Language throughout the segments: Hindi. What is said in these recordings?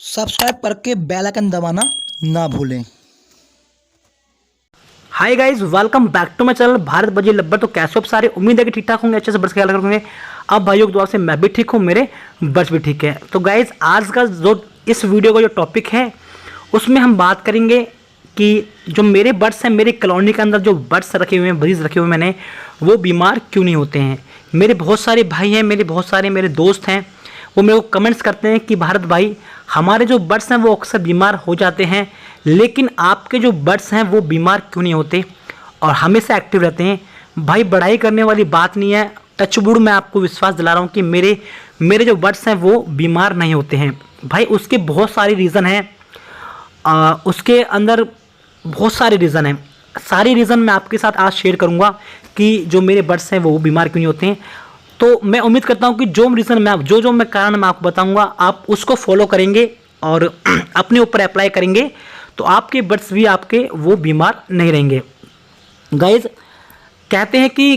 सब्सक्राइब करके बेल आइकन दबाना ना भूलें। Hi guys, welcome back to my channel भारत बजे लब्बर। तो कैसे हो आप सारे? उम्मीद है कि ठीक ठाक होंगे, अच्छे से बर्ड्स ख्याल रखेंगे। अब भाइयों की दुआ से मैं भी ठीक हूँ, मेरे बर्ड्स भी ठीक है। तो गाइस, आज का जो इस वीडियो का जो टॉपिक है उसमें हम बात करेंगे कि जो मेरे बर्ड्स हैं, मेरी कॉलोनी के अंदर जो बर्ड्स रखे हुए हैं, ब्रीज रखे हुए मैंने, वो बीमार क्यों नहीं होते हैं। मेरे बहुत सारे भाई हैं, मेरे बहुत सारे मेरे दोस्त हैं, वो मेरे को कमेंट्स करते हैं कि भारत भाई, हमारे जो बर्ड्स हैं वो अक्सर बीमार हो जाते हैं, लेकिन आपके जो बर्ड्स हैं वो बीमार क्यों नहीं होते और हमेशा एक्टिव रहते हैं। भाई, बड़ाई करने वाली बात नहीं है, टचवुड मैं आपको विश्वास दिला रहा हूँ कि मेरे मेरे जो बर्ड्स हैं वो बीमार नहीं होते हैं। भाई, उसके बहुत सारे रीज़न हैं, उसके अंदर बहुत सारे रीज़न हैं। सारी रीज़न मैं आपके साथ आज शेयर करूँगा कि जो मेरे बर्ड्स हैं वो बीमार क्यों नहीं होते हैं। तो मैं उम्मीद करता हूँ कि जो रीज़न मैं जो मैं कारण मैं आपको बताऊँगा, आप उसको फॉलो करेंगे और अपने ऊपर अप्लाई करेंगे तो आपके बर्ड्स भी आपके वो बीमार नहीं रहेंगे। गाइज, कहते हैं कि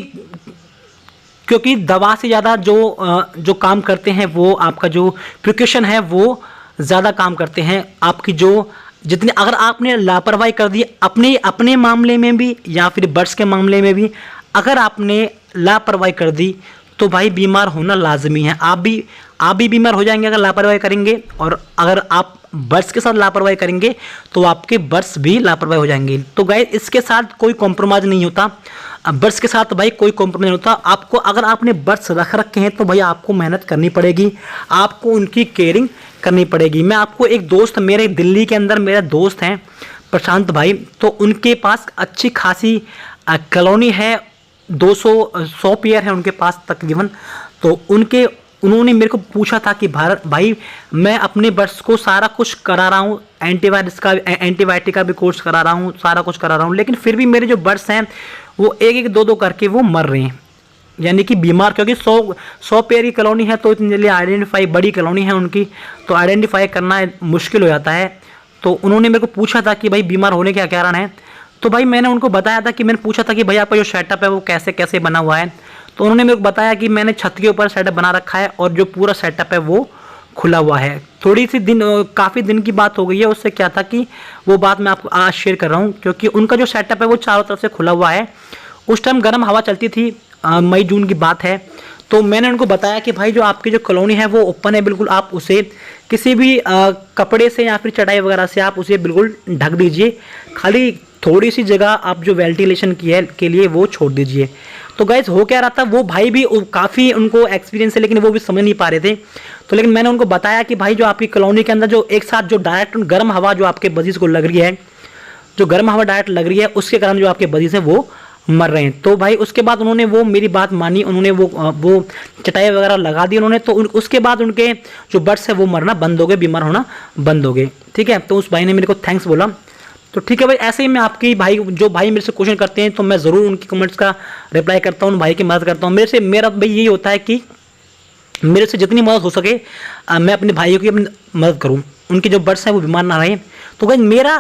क्योंकि दवा से ज़्यादा जो काम करते हैं वो आपका जो प्रिकॉशन है वो ज़्यादा काम करते हैं। आपकी जो जितनी अगर आपने लापरवाही कर दी अपने अपने मामले में भी या फिर बर्ड्स के मामले में भी, अगर आपने लापरवाही कर दी तो भाई बीमार होना लाजमी है। आप भी बीमार हो जाएंगे अगर लापरवाही करेंगे, और अगर आप बर्ड्स के साथ लापरवाही करेंगे तो आपके बर्ड्स भी लापरवाही हो जाएंगे। तो गाइस, इसके साथ कोई कॉम्प्रोमाइज़ नहीं होता, बर्ड्स के साथ भाई कोई कॉम्प्रोमाइज़ नहीं होता। आपको अगर आपने बर्ड्स रख रखे हैं तो भाई आपको मेहनत करनी पड़ेगी, आपको उनकी केयरिंग करनी पड़ेगी। मैं आपको एक दोस्त, मेरे दिल्ली के अंदर मेरा दोस्त हैं प्रशांत भाई, तो उनके पास अच्छी खासी कॉलोनी है, 200 पेयर है उनके पास तकरीबन। तो उन्होंने मेरे को पूछा था कि भारत भाई, मैं अपने बर्ड्स को सारा कुछ करा रहा हूँ, एंटीबायोटिक का भी कोर्स करा रहा हूँ, सारा कुछ करा रहा हूँ, लेकिन फिर भी मेरे जो बर्ड्स हैं वो एक एक दो करके वो मर रहे हैं, यानी कि बीमार। क्योंकि 100 पेयर की कॉलोनी है तो इतनी जल्दी आइडेंटिफाई, बड़ी कॉलोनी है उनकी, तो आइडेंटिफाई करना मुश्किल हो जाता है। तो उन्होंने मेरे को पूछा था कि भाई बीमार होने का क्या कारण है। तो भाई मैंने उनको बताया था कि मैंने पूछा था कि भाई आपका जो सेटअप है वो कैसे कैसे बना हुआ है। तो उन्होंने मेरे को बताया कि मैंने छत के ऊपर सेटअप बना रखा है और जो पूरा सेटअप है वो खुला हुआ है। काफ़ी दिन की बात हो गई है, उससे क्या था कि वो बात मैं आपको आज शेयर कर रहा हूँ, क्योंकि उनका जो सेटअप है वो चारों तरफ से खुला हुआ है। उस टाइम गर्म हवा चलती थी, मई जून की बात है। तो मैंने उनको बताया कि भाई जो आपकी जो कॉलोनी है वो ओपन है, बिल्कुल आप उसे किसी भी कपड़े से या फिर चटाई वगैरह से आप उसे बिल्कुल ढक दीजिए, खाली थोड़ी सी जगह आप जो वेंटिलेशन की है के लिए वो छोड़ दीजिए। तो गाइस, हो क्या रहा था, वो भाई भी काफ़ी उनको एक्सपीरियंस है, लेकिन वो भी समझ नहीं पा रहे थे। तो लेकिन मैंने उनको बताया कि भाई जो आपकी कॉलोनी के अंदर जो एक साथ जो डायरेक्ट गर्म हवा जो आपके बजीज को लग रही है, जो गर्म हवा डायरेक्ट लग रही है, उसके कारण जो आपके बजीज हैं वो मर रहे हैं। तो भाई उसके बाद उन्होंने वो मेरी बात मानी, उन्होंने वो चटाई वगैरह लगा दी उन्होंने। तो उसके बाद उनके जो बर्ड्स है वो मरना बंद हो गए, बीमार होना बंद हो गए। ठीक है, तो उस भाई ने मेरे को थैंक्स बोला। तो ठीक है भाई, ऐसे ही मैं आपकी भाई जो भाई मेरे से क्वेश्चन करते हैं तो मैं ज़रूर उनकी कमेंट्स का रिप्लाई करता हूँ, उन भाई की मदद करता हूँ। मेरा भाई यही होता है कि मेरे से जितनी मदद हो सके मैं अपने भाइयों की अपनी मदद करूँ, उनके जो बर्ड्स हैं वो बीमार ना रहें। तो भाई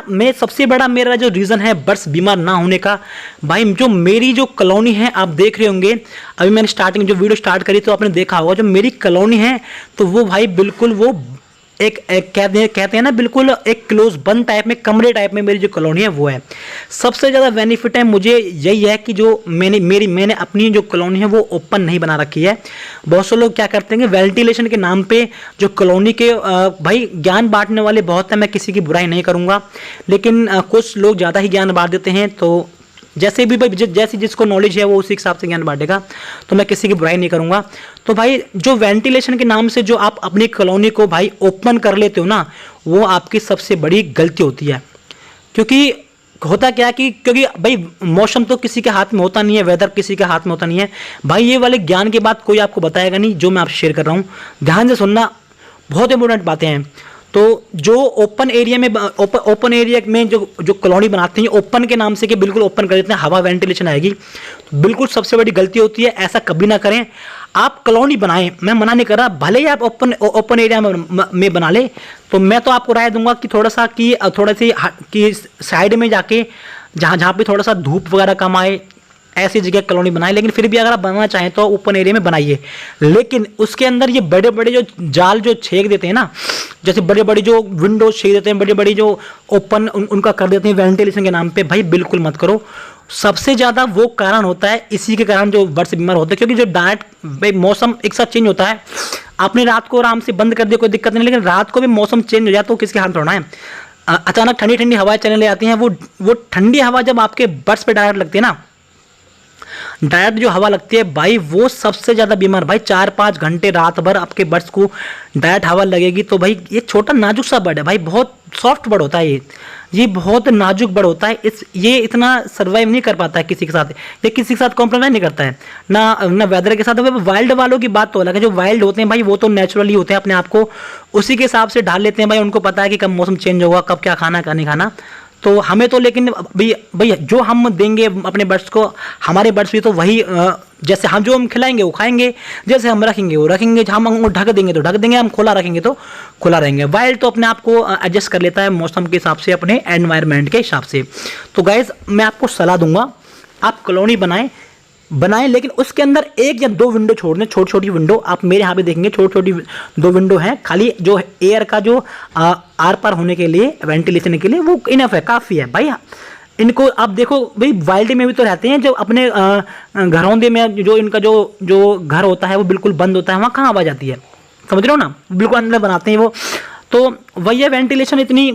मैं सबसे बड़ा मेरा जो रीज़न है बर्ड्स बीमार ना होने का, भाई जो मेरी जो कॉलोनी है, आप देख रहे होंगे अभी मैंने स्टार्टिंग जो वीडियो स्टार्ट करी तो आपने देखा होगा, जो मेरी कॉलोनी है तो वो भाई बिल्कुल वो एक कहते हैं ना, बिल्कुल एक क्लोज बंद टाइप में, कमरे टाइप में मेरी जो कॉलोनी है वो है। सबसे ज़्यादा बेनिफिट है मुझे यही है कि जो मैंने अपनी जो कॉलोनी है वो ओपन नहीं बना रखी है। बहुत से लोग क्या करते हैं, वेंटिलेशन के नाम पे जो कॉलोनी के भाई ज्ञान बांटने वाले बहुत हैं, मैं किसी की बुराई नहीं करूँगा, लेकिन कुछ लोग ज़्यादा ही ज्ञान बांट देते हैं। तो जैसे भी भाई जैसे जिसको नॉलेज है वो उसी हिसाब से ज्ञान बांटेगा, तो मैं किसी की बुराई नहीं करूँगा। तो भाई जो वेंटिलेशन के नाम से जो आप अपनी कॉलोनी को भाई ओपन कर लेते हो ना, वो आपकी सबसे बड़ी गलती होती है। क्योंकि होता क्या कि क्योंकि भाई मौसम तो किसी के हाथ में होता नहीं है, वेदर किसी के हाथ में होता नहीं है भाई। ये वाले ज्ञान की बात कोई आपको बताएगा नहीं, जो मैं आपसे शेयर कर रहा हूँ, ध्यान से सुनना, बहुत इंपॉर्टेंट बातें हैं। तो जो ओपन एरिया में जो कॉलोनी बनाते हैं ओपन के नाम से कि बिल्कुल ओपन कर देते हैं, हवा वेंटिलेशन आएगी, तो बिल्कुल सबसे बड़ी गलती होती है। ऐसा कभी ना करें। आप कॉलोनी बनाएं, मैं मना नहीं कर रहा, भले ही आप ओपन एरिया में बना ले, तो मैं तो आपको राय दूंगा कि थोड़ा सी साइड में जाके जहाँ पे थोड़ा सा धूप वगैरह कम आए, ऐसी जगह कॉलोनी बनाएं, लेकिन फिर भी अगर आप बनाना चाहें तो ओपन एरिया में बनाइए। लेकिन उसके अंदर ये बड़े बड़े जो जाल जो छेक देते हैं ना, जैसे बड़े बड़ी जो विंडोज छेक देते हैं, बड़ी बड़ी जो ओपन उनका कर देते हैं वेंटिलेशन के नाम पे, भाई बिल्कुल मत करो। सबसे ज़्यादा वो कारण होता है, इसी के कारण जो बर्ड से बीमार होते हैं, क्योंकि जो डायरेक्ट भाई मौसम एक साथ चेंज होता है। आपने रात को आराम से बंद कर दिया कोई दिक्कत नहीं, लेकिन रात को भी मौसम चेंज हो जाए तो किसके हाथ थोड़ा है। अचानक ठंडी ठंडी हवाएं चलने लग जाती हैं, वो ठंडी हवा जब आपके बर्ड्स पे डायरेक्ट लगती है ना, डायरेक्ट जो हवा लगती है भाई, वो सबसे ज़्यादा बीमार। भाई 4-5 घंटे रात भर आपके बर्ड्स को डायरेक्ट हवा लगेगी तो भाई ये छोटा नाजुक सा बर्ड है भाई, बहुत सॉफ्ट बर्ड होता है ये बहुत नाजुक बर्ड होता है। ये इतना सर्वाइव नहीं कर पाता है किसी के साथ, ये किसी के साथ कॉम्प्रोमाइज नहीं करता है ना वेदर के साथ। वाइल्ड वालों की बात तो अलग है, जो वाइल्ड होते हैं भाई वो तो नेचुरली होते हैं, अपने आप को उसी के हिसाब से ढाल लेते हैं भाई। उनको पता है कि कब मौसम चेंज होगा, कब क्या खाना क्या नहीं खाना। तो हमें तो लेकिन भैया जो हम देंगे अपने बर्ड्स को, हमारे बर्ड्स भी तो वही जैसे जो हम खिलाएंगे वो खाएंगे, जैसे हम रखेंगे वो रखेंगे, हम उनको ढक देंगे तो ढक देंगे, हम खुला रखेंगे तो खुला रहेंगे। वाइल्ड तो अपने आप को एडजस्ट कर लेता है मौसम के हिसाब से, अपने एनवायरनमेंट के हिसाब से। तो गाइज मैं आपको सलाह दूंगा, आप कॉलोनी बनाएं, लेकिन उसके अंदर 1 या 2 विंडो छोड़ दें, छोटी छोटी विंडो। आप मेरे यहाँ पे देखेंगे छोटी छोटी 2 विंडो हैं, खाली जो एयर का जो आर पार होने के लिए, वेंटिलेशन के लिए, वो इनफ है, काफ़ी है भाई। इनको आप देखो भाई, वाइल्ड में भी तो रहते हैं जो अपने घरौंदे में जो इनका जो घर होता है वो बिल्कुल बंद होता है, वहाँ कहाँ आवाज़ आती है, समझ रहे हो ना, बिल्कुल अंदर बनाते हैं वो। तो वही है, वेंटिलेशन इतनी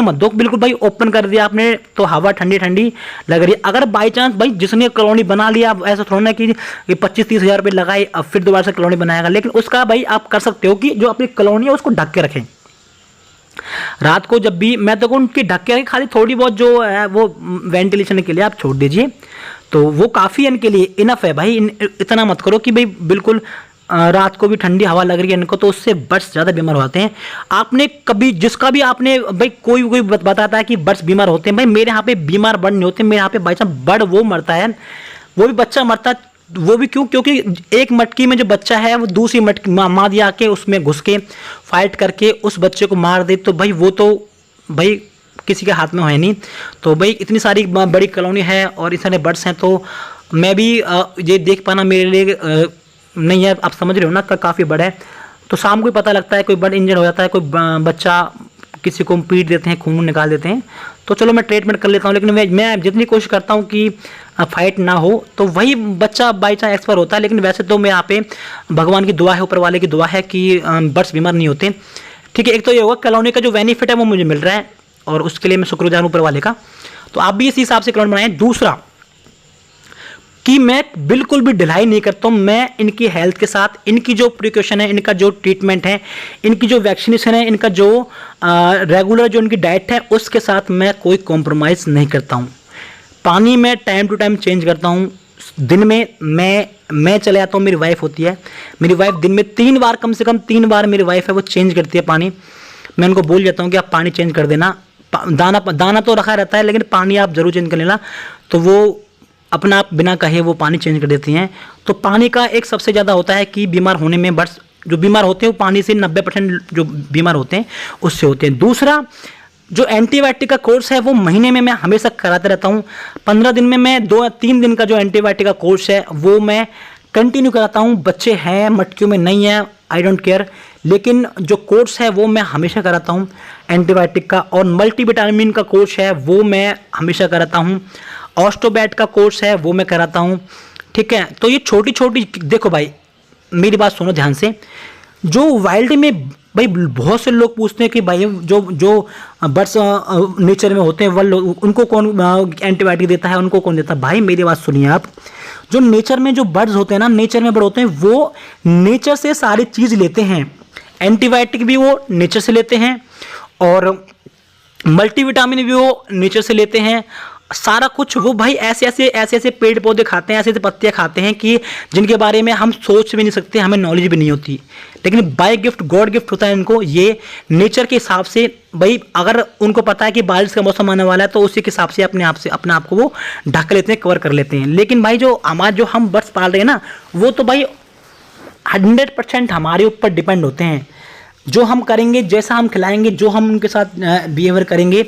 मत दो, बिल्कुल भाई ओपन कर दिया आपने तो हवा ठंडी ठंडी लग रही है। अगर बाई चांस भाई जिसने कॉलोनी बना लिया, ऐसा थोड़ा ना कि 25-30 हज़ार रुपये लगाए अब फिर दोबारा से कॉलोनी बनाएगा, लेकिन उसका भाई आप कर सकते हो कि जो अपनी कॉलोनी है उसको ढक के रखें। रात को जब भी, मैं तो उनकी ढक के रखें, खाली थोड़ी बहुत जो है वो वेंटिलेशन के लिए आप छोड़ दीजिए, तो वो काफ़ी है इनके लिए, इनफ है भाई। इतना मत करो कि भाई बिल्कुल रात को भी ठंडी हवा लग रही है इनको, तो उससे बर्ड्स ज़्यादा बीमार होते हैं। आपने कभी जिसका भी आपने भाई कोई बताता है कि बर्ड्स बीमार होते हैं, भाई मेरे यहाँ पे बीमार बर्ड नहीं होते, मेरे यहाँ पे बाई चांस बर्ड वो मरता है, वो भी बच्चा मरता है, वो भी क्यों, क्योंकि एक मटकी में जो बच्चा है वो दूसरी मटकी मादी आके उसमें घुस के फाइट करके उस बच्चे को मार दे, तो भाई वो तो भाई किसी के हाथ में है नहीं। तो भाई इतनी सारी बड़ी कॉलोनी है और इतने सारे बर्ड्स हैं, तो मैं भी ये देख पाना मेरे लिए नहीं है, आप समझ रहे हो ना, काफ़ी बड़ा है। तो शाम को ही पता लगता है कोई बर्ड इंजर्ड हो जाता है, कोई बच्चा किसी को पीट देते हैं, खून निकाल देते हैं, तो चलो मैं ट्रीटमेंट कर लेता हूँ, लेकिन मैं जितनी कोशिश करता हूँ कि फाइट ना हो, तो वही बच्चा बाई चांस एक्सपायर होता है। लेकिन वैसे तो मैं यहाँ पे भगवान की दुआ है, ऊपर वाले की दुआ है कि बर्ड्स बीमार नहीं होते। ठीक है, एक तो ये होगा कॉलोनी का जो बेनिफिट है वो मुझे मिल रहा है और उसके लिए मैं शुक्रगुजार हूँ ऊपर वाले का। तो आप भी इसी हिसाब से कॉलोनी बनाएं। दूसरा कि मैं बिल्कुल भी ढिलाई नहीं करता हूँ, मैं इनकी हेल्थ के साथ, इनकी जो प्रिकॉशन है, इनका जो ट्रीटमेंट है, इनकी जो वैक्सीनेशन है, इनका जो रेगुलर जो इनकी डाइट है, उसके साथ मैं कोई कॉम्प्रोमाइज़ नहीं करता हूँ। पानी मैं टाइम टू टाइम चेंज करता हूँ। दिन में मैं चले आता हूँ, मेरी वाइफ होती है, मेरी वाइफ दिन में 3 बार, कम से कम 3 बार मेरी वाइफ है वो चेंज करती है पानी। मैं उनको बोल जाता हूँ कि आप पानी चेंज कर देना, दाना तो रखा रहता है लेकिन पानी आप ज़रूर चेंज कर लेना, तो वो अपना आप बिना कहे वो पानी चेंज कर देती हैं। तो पानी का एक सबसे ज़्यादा होता है कि बीमार होने में, बर्ड्स जो बीमार होते हैं वो पानी से 90% जो बीमार होते हैं उससे होते हैं। दूसरा जो एंटीबायोटिक का कोर्स है वो महीने में मैं हमेशा कराते रहता हूँ। 15 दिन में मैं 2-3 दिन का जो एंटीबायोटिक का कोर्स है वो मैं कंटिन्यू कराता हूँ। बच्चे हैं, मटकियों में नहीं है, आई डोंट केयर, लेकिन जो कोर्स है वो मैं हमेशा कराता हूँ एंटीबायोटिक का। और मल्टीविटामिन का कोर्स है वो मैं हमेशा कराता हूँ। ऑस्टोबैट का कोर्स है वो मैं कराता हूँ। ठीक है, तो ये छोटी छोटी, देखो भाई मेरी बात सुनो ध्यान से, जो वाइल्ड में भाई बहुत से लोग पूछते हैं कि भाई जो बर्ड्स नेचर में होते हैं उनको कौन एंटीबायोटिक देता है, उनको कौन देता है। भाई मेरी बात सुनिए आप, जो नेचर में जो बर्ड्स होते हैं ना, नेचर में बर्ड होते हैं, वो नेचर से सारी चीज़ लेते हैं। एंटीबायोटिक भी वो नेचर से लेते हैं और मल्टीविटामिन भी वो नेचर से लेते हैं। सारा कुछ वो भाई ऐसे पेड़ पौधे खाते हैं, ऐसे पत्तियां खाते हैं कि जिनके बारे में हम सोच भी नहीं सकते, हमें नॉलेज भी नहीं होती, लेकिन बाय गिफ्ट गॉड गिफ्ट होता है इनको। ये नेचर के हिसाब से भाई, अगर उनको पता है कि बारिश का मौसम आने वाला है तो उसी के हिसाब से अपने आप को वो ढक लेते हैं, कवर कर लेते हैं। लेकिन भाई जो हम बर्ड्स पाल रहे हैं ना, वो तो भाई 100% हमारे ऊपर डिपेंड होते हैं। जो हम करेंगे, जैसा हम खिलाएंगे, जो हम उनके साथ बिहेवियर करेंगे,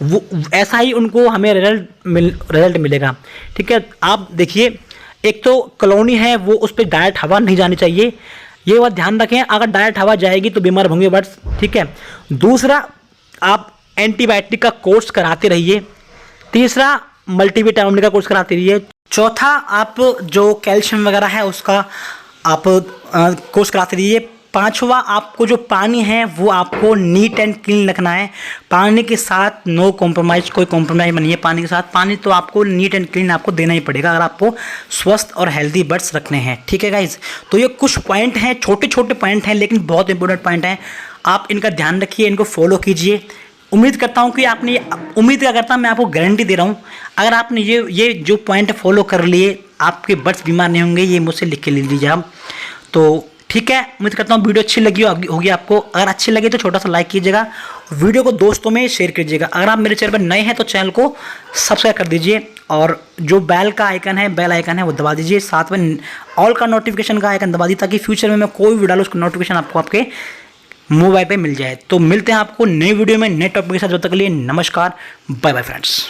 वो ऐसा ही उनको हमें रिजल्ट मिलेगा। ठीक है, आप देखिए, एक तो कॉलोनी है वो उस पर डायरेक्ट हवा नहीं जानी चाहिए, ये बात ध्यान रखें। अगर डायरेक्ट हवा जाएगी तो बीमार होंगे बर्ड्स। ठीक है, दूसरा आप एंटीबायोटिक का कोर्स कराते रहिए। तीसरा मल्टीविटामिन का कोर्स कराते रहिए। चौथा आप जो कैल्शियम वगैरह है उसका आप कोर्स कराते रहिए। पांचवा आपको जो पानी है वो आपको नीट एंड क्लीन रखना है। पानी के साथ नो कॉम्प्रोमाइज़, कोई कॉम्प्रोमाइज़ नहीं है पानी के साथ। पानी तो आपको नीट एंड क्लीन आपको देना ही पड़ेगा अगर आपको स्वस्थ और हेल्दी बर्ड्स रखने हैं। ठीक है गाइज, तो ये कुछ पॉइंट हैं, छोटे छोटे पॉइंट हैं लेकिन बहुत इंपॉर्टेंट पॉइंट हैं। आप इनका ध्यान रखिए, इनको फॉलो कीजिए। उम्मीद करता हूँ कि आपने, उम्मीद क्या करता हूँ, मैं आपको गारंटी दे रहा हूँ, अगर आपने ये जो पॉइंट फॉलो कर लिए आपके बर्ड्स बीमार नहीं होंगे। ये मुझसे लिख के ले लीजिए आप। तो ठीक है, उम्मीद करता हूँ वीडियो अच्छी लगी होगी आपको। अगर अच्छी लगी तो छोटा सा लाइक कीजिएगा, वीडियो को दोस्तों में शेयर कीजिएगा। अगर आप मेरे चैनल पर नए हैं तो चैनल को सब्सक्राइब कर दीजिए और जो बेल का आइकन है, बेल आइकन है वो दबा दीजिए। साथ में ऑल का नोटिफिकेशन का आइकन दबा दीजिए ताकि फ्यूचर में मैं कोई भी डालूँ उसका नोटिफिकेशन आपको आपके मोबाइल पे मिल जाए। तो मिलते हैं आपको नई वीडियो में नए टॉपिक के साथ। जब तक के लिए नमस्कार, बाय बाय फ्रेंड्स।